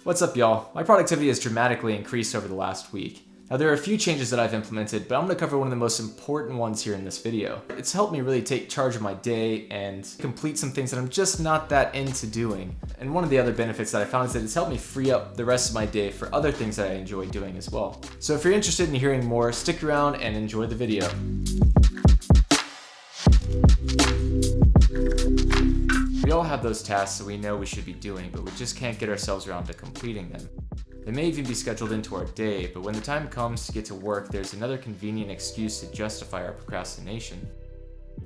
What's up, y'all? My productivity has dramatically increased over the last week. Now, there are a few changes that I've implemented, but I'm going to cover one of the most important ones here in this video. It's helped me really take charge of my day and complete some things that I'm just not that into doing. And one of the other benefits that I found is that it's helped me free up the rest of my day for other things that I enjoy doing as well. So if you're interested in hearing more, stick around and enjoy the video. We all have those tasks that we know we should be doing, but we just can't get ourselves around to completing them. They may even be scheduled into our day, but when the time comes to get to work, there's another convenient excuse to justify our procrastination.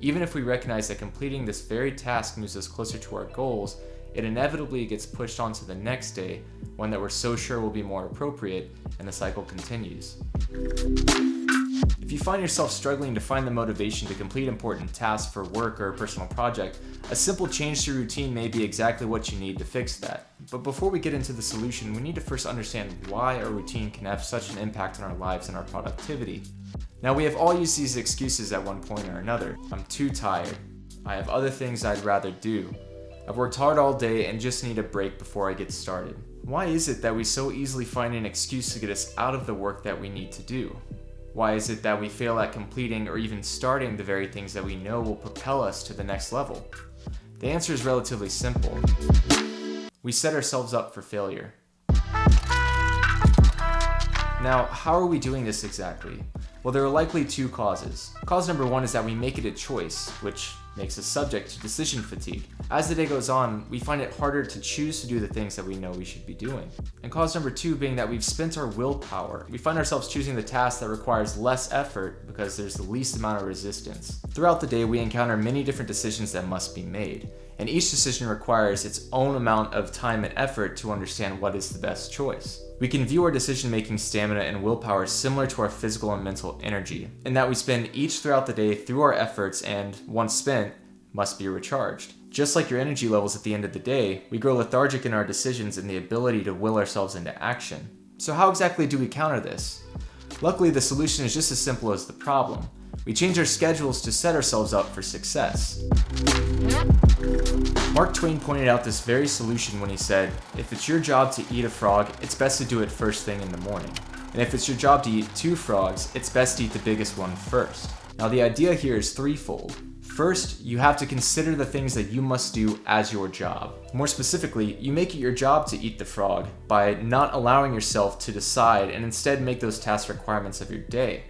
Even if we recognize that completing this very task moves us closer to our goals, it inevitably gets pushed onto the next day, one that we're so sure will be more appropriate, and the cycle continues. If you find yourself struggling to find the motivation to complete important tasks for work or a personal project, a simple change to your routine may be exactly what you need to fix that. But before we get into the solution, we need to first understand why our routine can have such an impact on our lives and our productivity. Now, we have all used these excuses at one point or another. I'm too tired. I have other things I'd rather do. I've worked hard all day and just need a break before I get started. Why is it that we so easily find an excuse to get us out of the work that we need to do? Why is it that we fail at completing or even starting the very things that we know will propel us to the next level? The answer is relatively simple. We set ourselves up for failure. Now, how are we doing this exactly? Well, there are likely two causes. Cause number one is that we make it a choice, which makes us subject to decision fatigue. As the day goes on, we find it harder to choose to do the things that we know we should be doing. And cause number two being that we've spent our willpower. We find ourselves choosing the task that requires less effort because there's the least amount of resistance. Throughout the day, we encounter many different decisions that must be made, and each decision requires its own amount of time and effort to understand what is the best choice. We can view our decision-making stamina and willpower similar to our physical and mental energy, in that we spend each throughout the day through our efforts and, once spent, must be recharged. Just like your energy levels at the end of the day, we grow lethargic in our decisions and the ability to will ourselves into action. So how exactly do we counter this? Luckily, the solution is just as simple as the problem. We change our schedules to set ourselves up for success. Mark Twain pointed out this very solution when he said, if it's your job to eat a frog, it's best to do it first thing in the morning. And if it's your job to eat 2 frogs, it's best to eat the biggest one first. Now, the idea here is threefold. First, you have to consider the things that you must do as your job. More specifically, you make it your job to eat the frog by not allowing yourself to decide and instead make those task requirements of your day.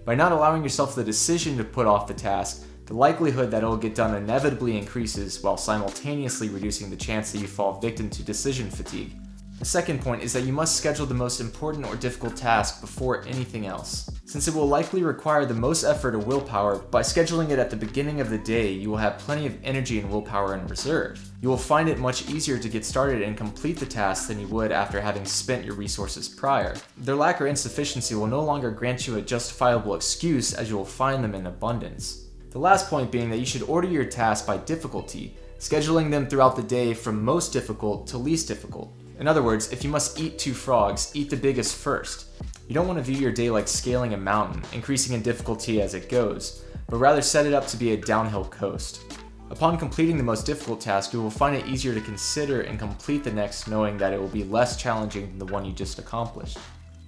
By not allowing yourself the decision to put off the task, the likelihood that it will get done inevitably increases while simultaneously reducing the chance that you fall victim to decision fatigue. The second point is that you must schedule the most important or difficult task before anything else. Since it will likely require the most effort or willpower, by scheduling it at the beginning of the day, you will have plenty of energy and willpower in reserve. You will find it much easier to get started and complete the task than you would after having spent your resources prior. Their lack or insufficiency will no longer grant you a justifiable excuse, as you will find them in abundance. The last point being that you should order your tasks by difficulty, scheduling them throughout the day from most difficult to least difficult. In other words, if you must eat 2 frogs, eat the biggest first. You don't want to view your day like scaling a mountain, increasing in difficulty as it goes, but rather set it up to be a downhill coast. Upon completing the most difficult task, you will find it easier to consider and complete the next, knowing that it will be less challenging than the one you just accomplished.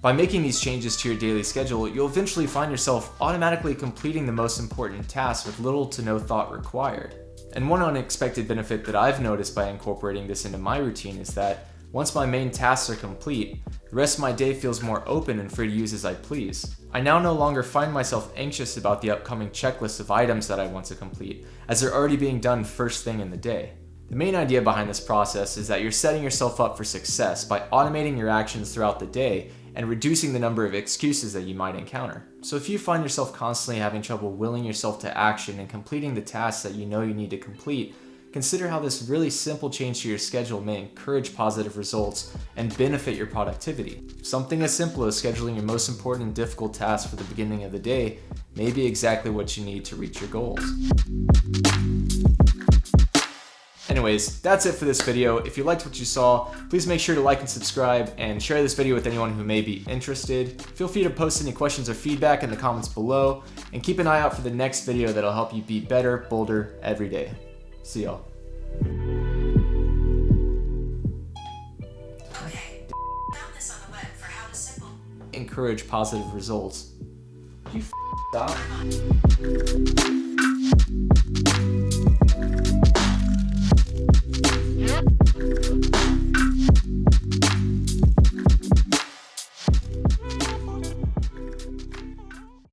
By making these changes to your daily schedule, you'll eventually find yourself automatically completing the most important tasks with little to no thought required. And one unexpected benefit that I've noticed by incorporating this into my routine is that once my main tasks are complete, the rest of my day feels more open and free to use as I please. I now no longer find myself anxious about the upcoming checklist of items that I want to complete, as they're already being done first thing in the day. The main idea behind this process is that you're setting yourself up for success by automating your actions throughout the day and reducing the number of excuses that you might encounter. So if you find yourself constantly having trouble willing yourself to action and completing the tasks that you know you need to complete, consider how this really simple change to your schedule may encourage positive results and benefit your productivity. Something as simple as scheduling your most important and difficult tasks for the beginning of the day may be exactly what you need to reach your goals. Anyways, that's it for this video. If you liked what you saw, please make sure to like and subscribe and share this video with anyone who may be interested. Feel free to post any questions or feedback in the comments below, and keep an eye out for the next video that'll help you be better, bolder every day. See y'all. encourage positive results. You stop.